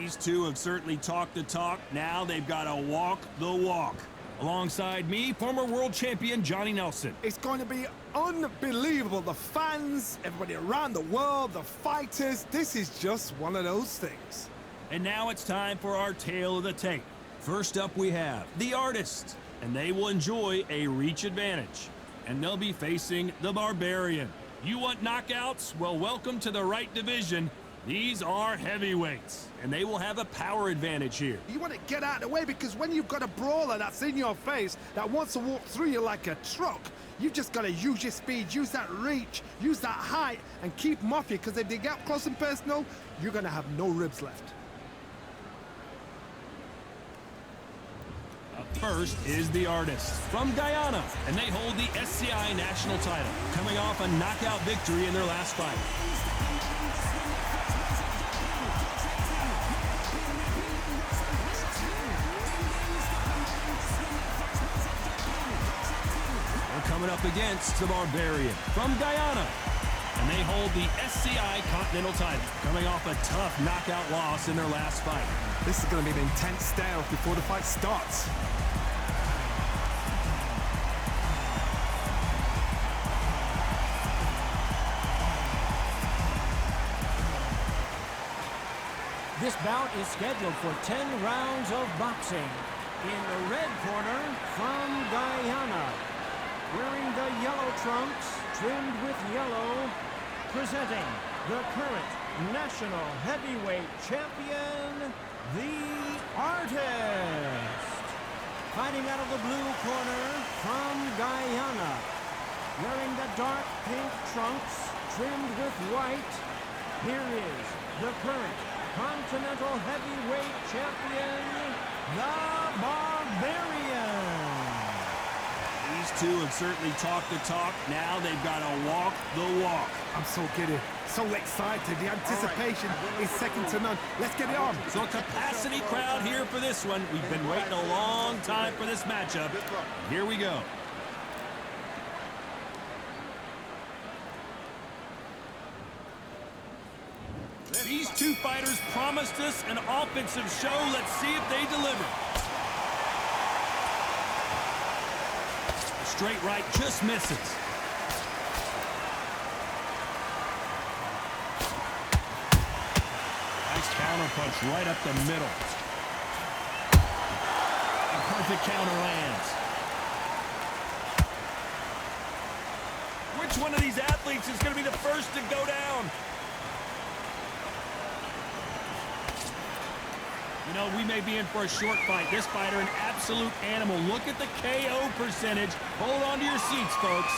These two have certainly talked the talk. Now they've got to walk the walk. Alongside me, former world champion Johnny Nelson. It's going to be unbelievable. The fans, everybody around the world, the fighters. This is just one of those things. And now it's time for our tale of the tape. First up we have The Artist, and they will enjoy a reach advantage. And they'll be facing the Barbarian. You want knockouts? Well, welcome to the right division. These are heavyweights, and they will have a power advantage here. You want to get out of the way, because when you've got a brawler that's in your face, that wants to walk through you like a truck, you've just got to use your speed, use that reach, use that height, and keep them off you, because if they get up close and personal, you're going to have no ribs left. Up first is The Artist from Guyana, and they hold the SCI national title, coming off a knockout victory in their last fight. Coming up against the Barbarian from Guyana, and they hold the SCI Continental title, coming off a tough knockout loss in their last fight. This is going to be an intense stare before the fight starts. This bout is scheduled for 10 rounds of boxing. In the red corner from Guyana, wearing the yellow trunks, trimmed with yellow, presenting the current national heavyweight champion, The Artist. Fighting out of the blue corner from Guyana, wearing the dark pink trunks, trimmed with white, here is the current Continental Heavyweight Champion, The Barbarian. These two have certainly talked the talk. Now they've got to walk the walk. I'm so giddy, so excited. The anticipation is second to none. Let's get it on. So a capacity crowd here for this one. We've been waiting a long time for this matchup. Here we go. These two fighters promised us an offensive show. Let's see if they deliver. Straight right just misses. Nice counter punch right up the middle. A perfect counter lands. Which one of these athletes is going to be the first to go down? You know, we may be in for a short fight. This fighter, an absolute animal. Look at the KO percentage. Hold on to your seats, folks.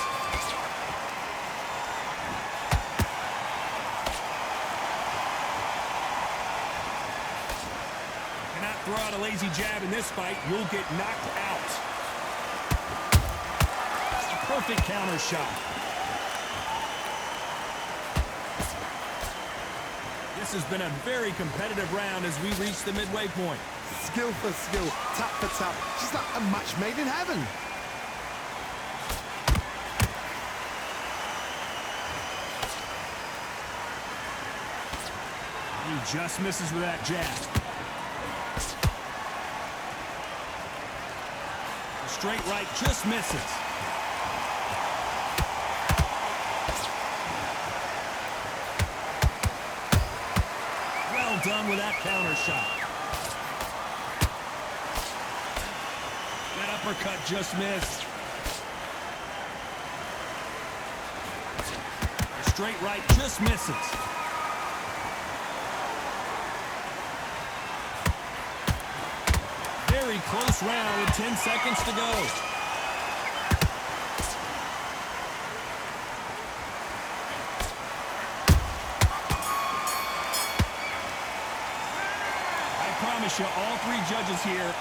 Cannot throw out a lazy jab in this fight. You'll get knocked out. A perfect counter shot. This has been a very competitive round as we reach the midway point. Skill for skill, tap for tap, just like a match made in heaven. He just misses with that jab. A straight right just misses. Done with that counter shot. That uppercut just missed. A straight right just misses. Very close round with 10 seconds to go. You, all three judges here.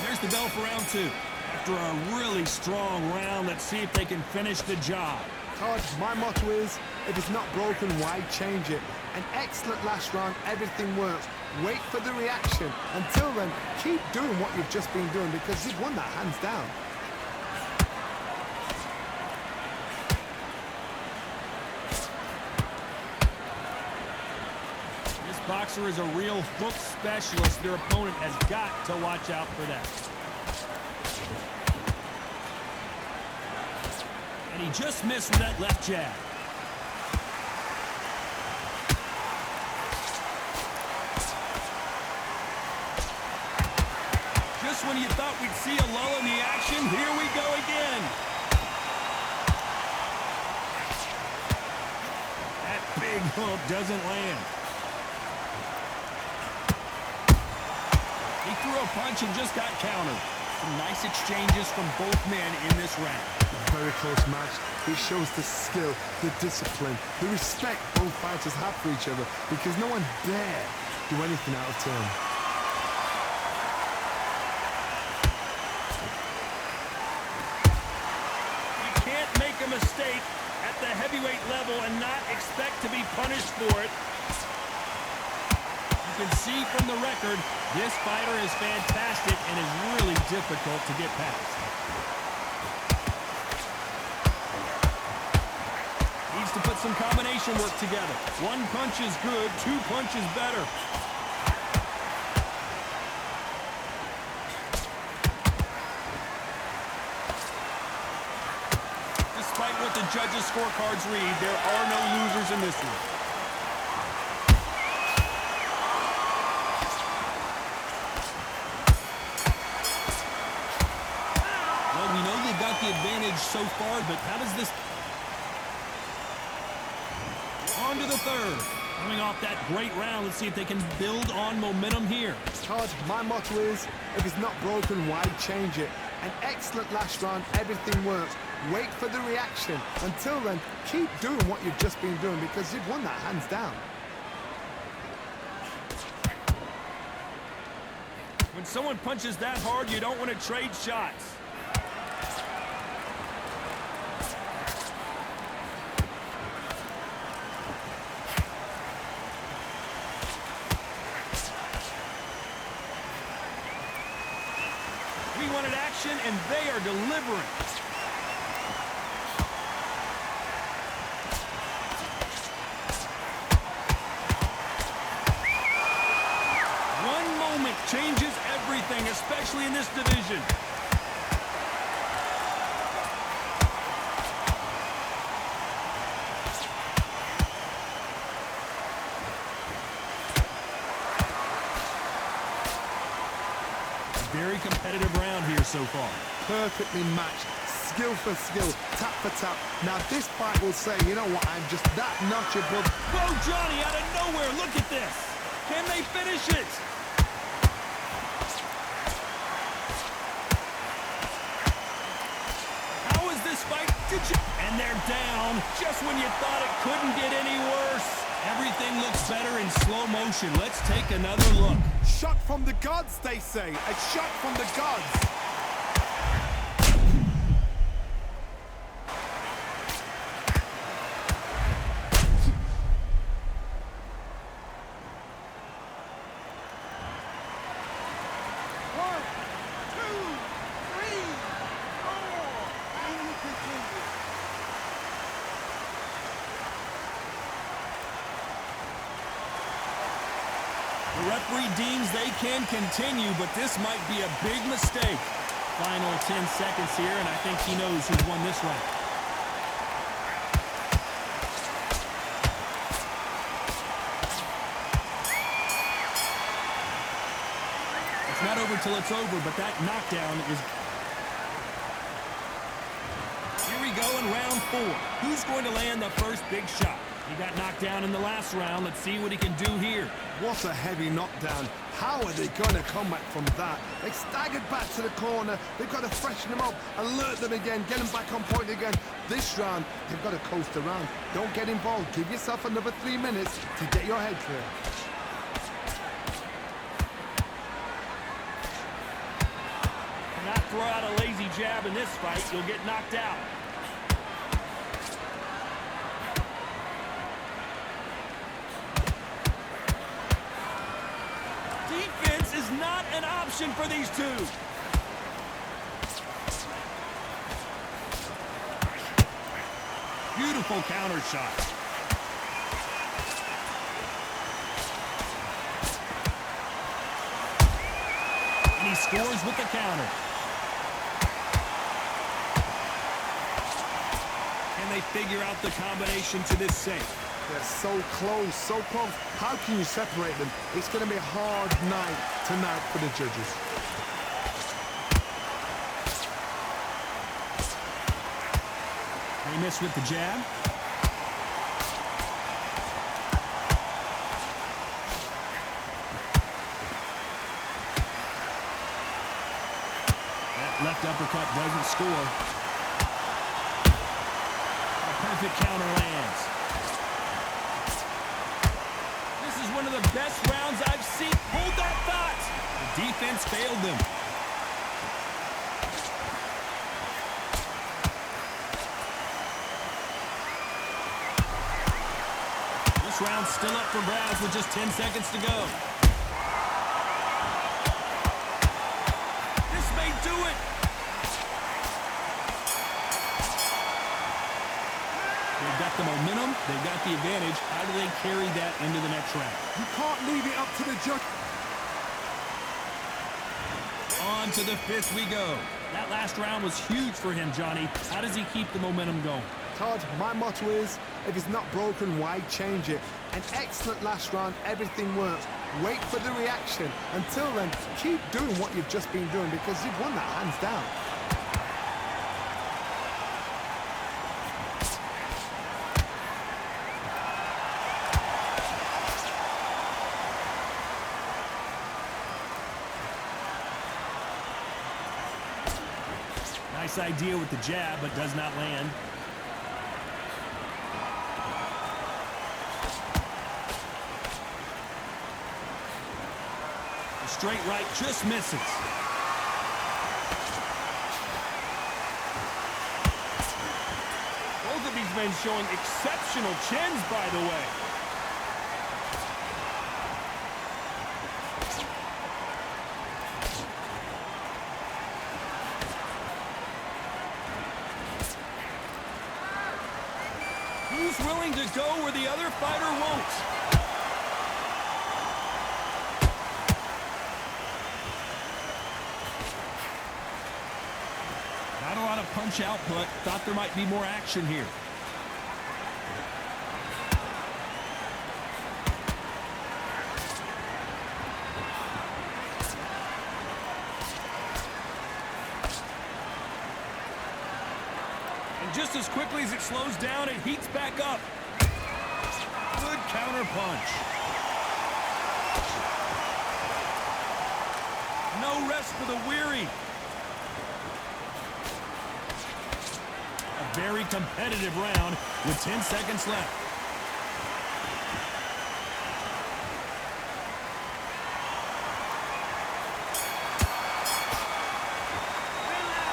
There's the bell for round two. After a really strong round, let's see if they can finish the job. Todd, my motto is, if it's not broken, why change it? An excellent last round, everything works. Wait for the reaction. Until then, keep doing what you've just been doing, because you've won that hands down. boxer is a real hook specialist. Their opponent has got to watch out for that. And he just missed with that left jab. Just when you thought we'd see a lull in the action, here we go again. That big hook doesn't land. He threw a punch and just got countered. Some nice exchanges from both men in this round. Very close match. It shows the skill, the discipline, the respect both fighters have for each other, because no one dare do anything out of turn. You can't make a mistake at the heavyweight level and not expect to be punished for it. You can see from the record, this fighter is fantastic and is really difficult to get past. Needs to put some combination work together. One punch is good, two punches better. Despite what the judges' scorecards read, there are no losers in this one. Well, we know they've got the advantage so far, but how does this... On to the third. Coming off that great round, let's see if they can build on momentum here. Todd, my motto is, if it's not broken, why change it? An excellent last round, everything works. Wait for the reaction. Until then, keep doing what you've just been doing, because you've won that hands down. When someone punches that hard, you don't want to trade shots. We wanted action, and they are delivering. One moment changes everything, especially in this division. Very competitive round here so far. Perfectly matched, skill for skill, tap for tap. Now this fight will say, you know what, I'm just that notch above. Whoa, Johnny, out of nowhere, look at this. Can they finish it? How is this fight? And they're down just when you thought it couldn't get any worse. Everything looks better in slow motion. Let's take another look. Shot from the gods, they say. A shot from the gods. The referee deems they can continue, but this might be a big mistake. Final 10 seconds here, and I think he knows who's won this round. It's not over till it's over, but that knockdown is... Here we go in round 4. Who's going to land the first big shot? He got knocked down in the last round. Let's see what he can do here. What a heavy knockdown. How are they going to come back from that? They staggered back to the corner. They've got to freshen them up, alert them again, get them back on point again. This round, they've got to coast around. Don't get involved. Give yourself another 3 minutes to get your head clear. Do not throw out a lazy jab in this fight. You'll get knocked out. Defense is not an option for these two. Beautiful counter shot. scores with the counter. And they figure out the combination to this safe. They're so close, so close. How can you separate them? It's going to be a hard night tonight for the judges. They miss with the jab. That left uppercut doesn't score. A perfect counter lands. This is one of the best rounds I've seen. Hold that thought. The defense failed them. Round still up for grabs with just 10 seconds to go. This may do it. They've got the momentum. They've got the advantage. How do they carry that into the next round? You can't leave it up to the judge. On to the fifth we go. That last round was huge for him, Johnny. How does he keep the momentum going? Todd, my motto is, if it's not broken, why change it? An excellent last round, everything works. Wait for the reaction. Until then, keep doing what you've just been doing because you've won that hands down. Nice idea with the jab, but does not land. Straight right just misses. Both of these men showing exceptional chins, by the way. Who's willing to go where the other fighter won't? Not a lot of punch output. Thought there might be more action here. And just as quickly as it slows down, it heats back up. Good counter punch. No rest for the weary. A very competitive round with 10 seconds left.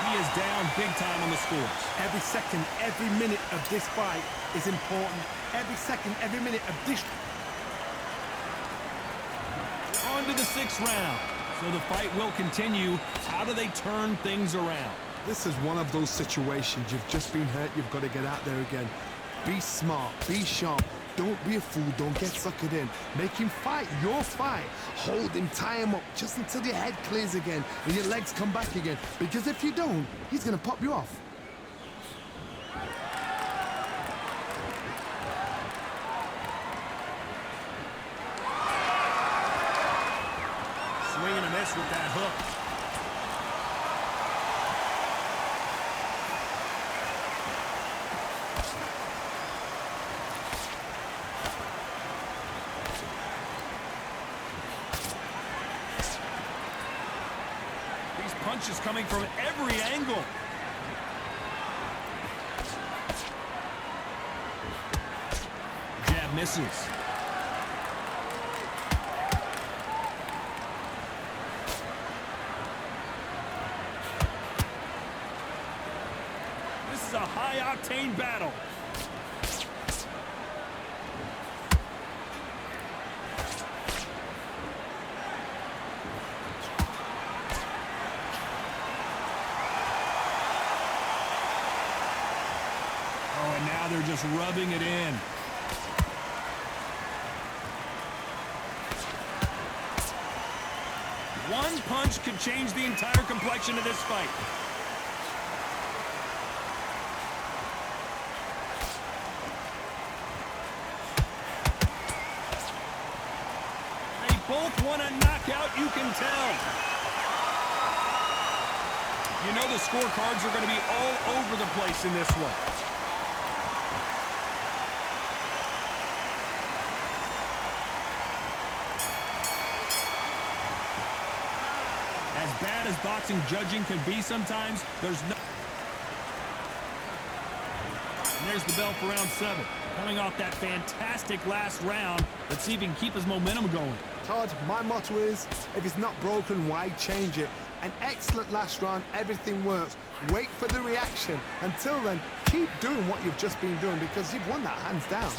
He is down big time on the scores. Every second, every minute of this fight is important. Every second, every minute of this. On to the sixth round. So the fight will continue. How do they turn things around? This is one of those situations. You've just been hurt. You've got to get out there again. Be smart. Be sharp. Don't be a fool. Don't get suckered in. Make him fight your fight. Hold him. Tie him up just until your head clears again and your legs come back again. Because if you don't, he's going to pop you off. Swing and a miss with that hook. These punches coming from every angle. Jab misses. This is a high-octane battle. Oh, and now they're just rubbing it in. One punch could change the entire complexion of this fight. They both want a knockout, you can tell. You know the scorecards are going to be all over the place in this one. As bad as boxing judging can be sometimes, there's no... And there's the bell for round 7. Coming off that fantastic last round, let's see if he can keep his momentum going. Todd, my motto is, if it's not broken, why change it? An excellent last round, everything works. Wait for the reaction. Until then, keep doing what you've just been doing because you've won that hands down.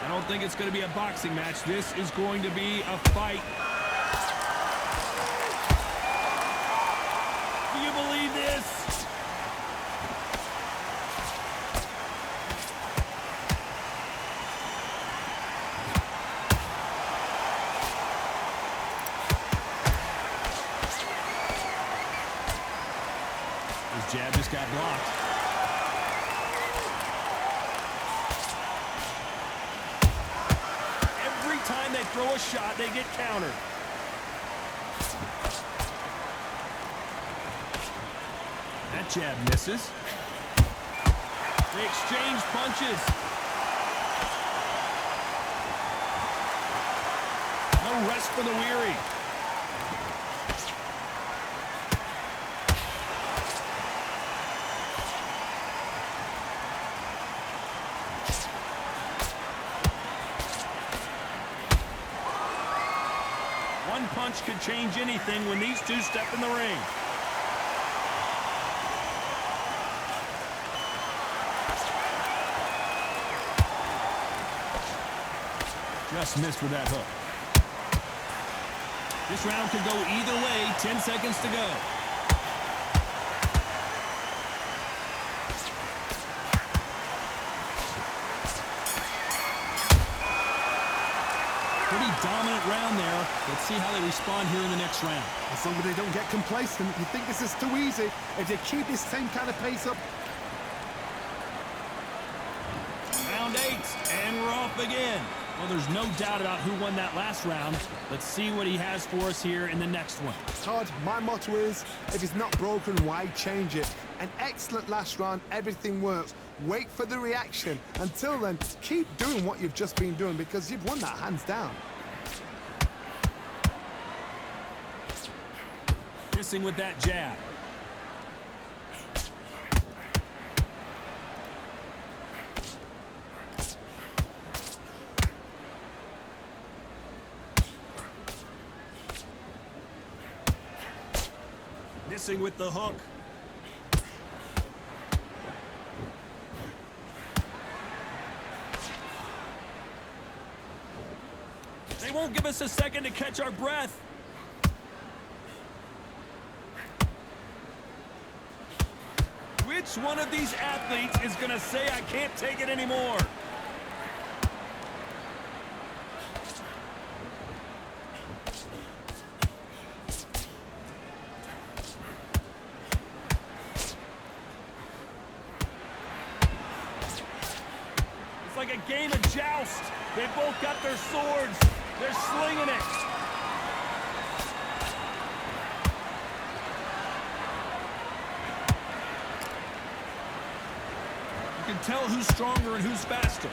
I don't think it's going to be a boxing match. This is going to be a fight. Do you believe this? His jab just got blocked. Every time they throw a shot, they get countered. That jab misses. They exchange punches. No rest for the weary. One punch could change anything when these two step in the ring. Just missed with that hook. This round could go either way. 10 seconds to go. Pretty dominant round there. Let's see how they respond here in the next round. As long as they don't get complacent, you think this is too easy. If they keep this same kind of pace up. Round 8, and we're off again. Well, there's no doubt about who won that last round. Let's see what he has for us here in the next one. Todd, my motto is, if it's not broken, why change it? An excellent last round, everything works. Wait for the reaction. Until then, keep doing what you've just been doing because you've won that hands down. Missing with that jab. Missing with the hook. They won't give us a second to catch our breath. Which one of these athletes is going to say, I can't take it anymore? It's like a game of joust. They both got their swords. They're slinging it. You can tell who's stronger and who's faster.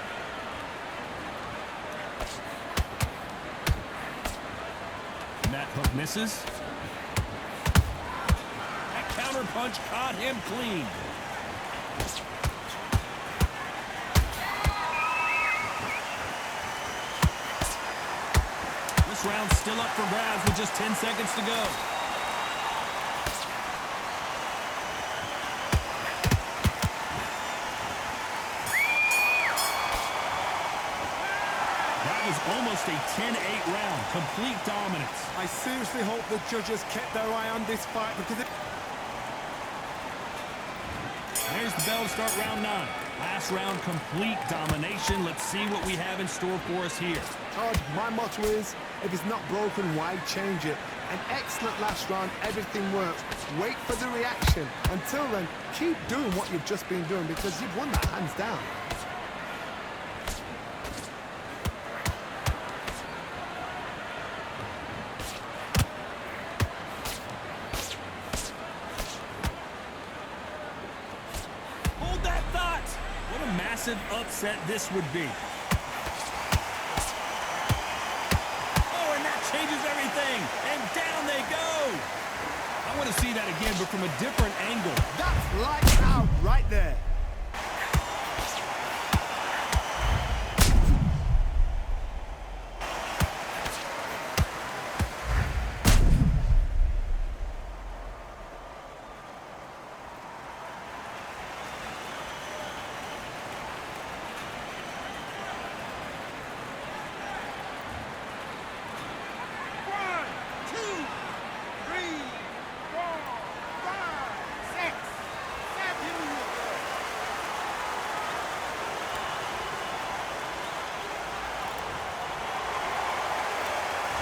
And that hook misses. That counter punch caught him clean. This round's still up for grabs with just 10 seconds to go. That was almost a 10-8 round. Complete dominance. I seriously hope the judges kept their eye on this fight because There's the bell to start round 9. Last round, complete domination. Let's see what we have in store for us here. Todd, my motto is, if it's not broken, why change it? An excellent last round, everything works. Wait for the reaction. Until then, keep doing what you've just been doing because you've won that hands down. Hold that thought. What a massive upset this would be. Changes everything, and down they go. I want to see that again, but from a different angle. That's lights out right there.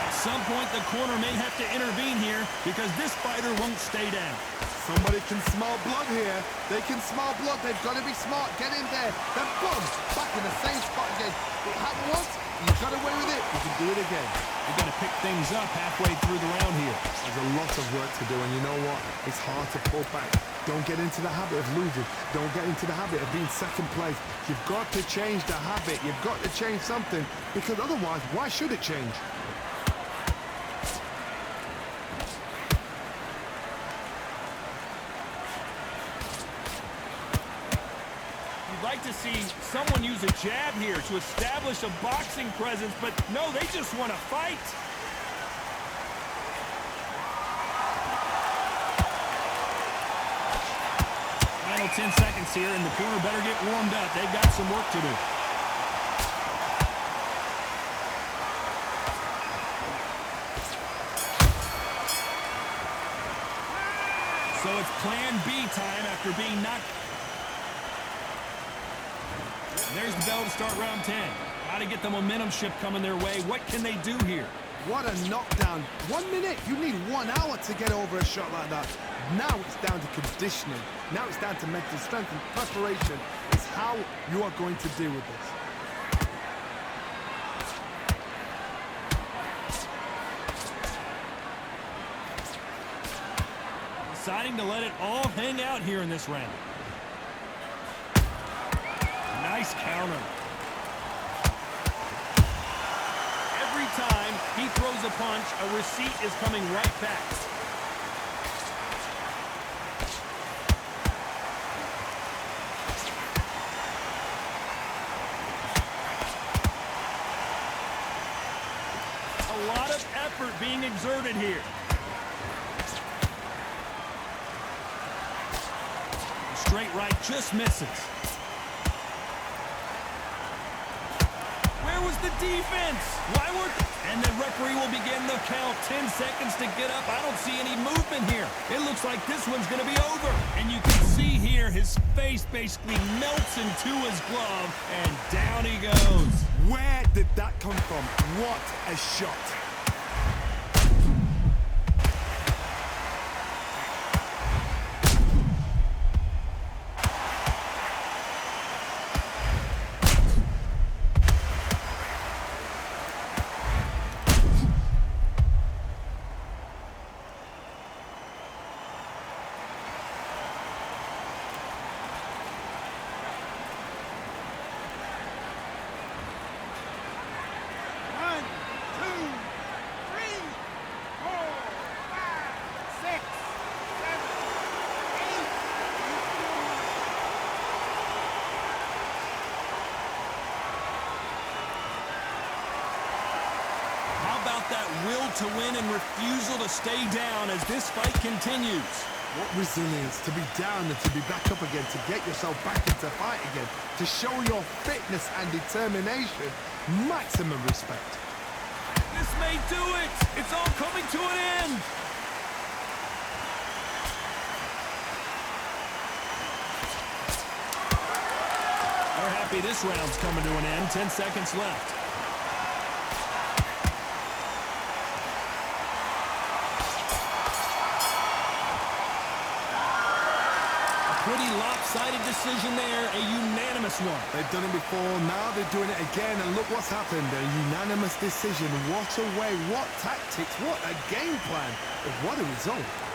At some point, the corner may have to intervene here because this fighter won't stay down. Somebody can smell blood here. They can smell blood. They've got to be smart. Get in there. Then boom, back in the same spot again. It happened once. You got away with it. You can do it again. We're going to pick things up halfway through the round here. There's a lot of work to do, and you know what? It's hard to pull back. Don't get into the habit of losing. Don't get into the habit of being second place. You've got to change the habit. You've got to change something, because otherwise, why should it change? Like to see someone use a jab here to establish a boxing presence, but no, they just want to fight. Final 10 seconds here, and the corner better get warmed up. They've got some work to do. So it's plan B time after being knocked. There's the bell to start round 10. Got to get the momentum shift coming their way. What can they do here? What a knockdown. 1 minute. You need 1 hour to get over a shot like that. Now it's down to conditioning. Now it's down to mental strength and preparation. It's how you are going to deal with this. Deciding to let it all hang out here in this round. Nice counter. Every time he throws a punch, a receipt is coming right back. A lot of effort being exerted here. Straight right just misses. Where was the defense? Why weren't... And the referee will begin the count. 10 seconds to get up. I don't see any movement here. It looks like this one's going to be over. And you can see here his face basically melts into his glove, and down he goes. Where did that come from? What a shot. That will to win and refusal to stay down as this fight continues. What resilience to be down and to be back up again, to get yourself back into fight again, to show your fitness and determination. Maximum respect. This may do it. It's all coming to an end. They're happy this round's coming to an end. 10 seconds left. Pretty lopsided decision there, a unanimous one. They've done it before, now they're doing it again, and look what's happened. A unanimous decision. What a way, what tactics, what a game plan. What a result.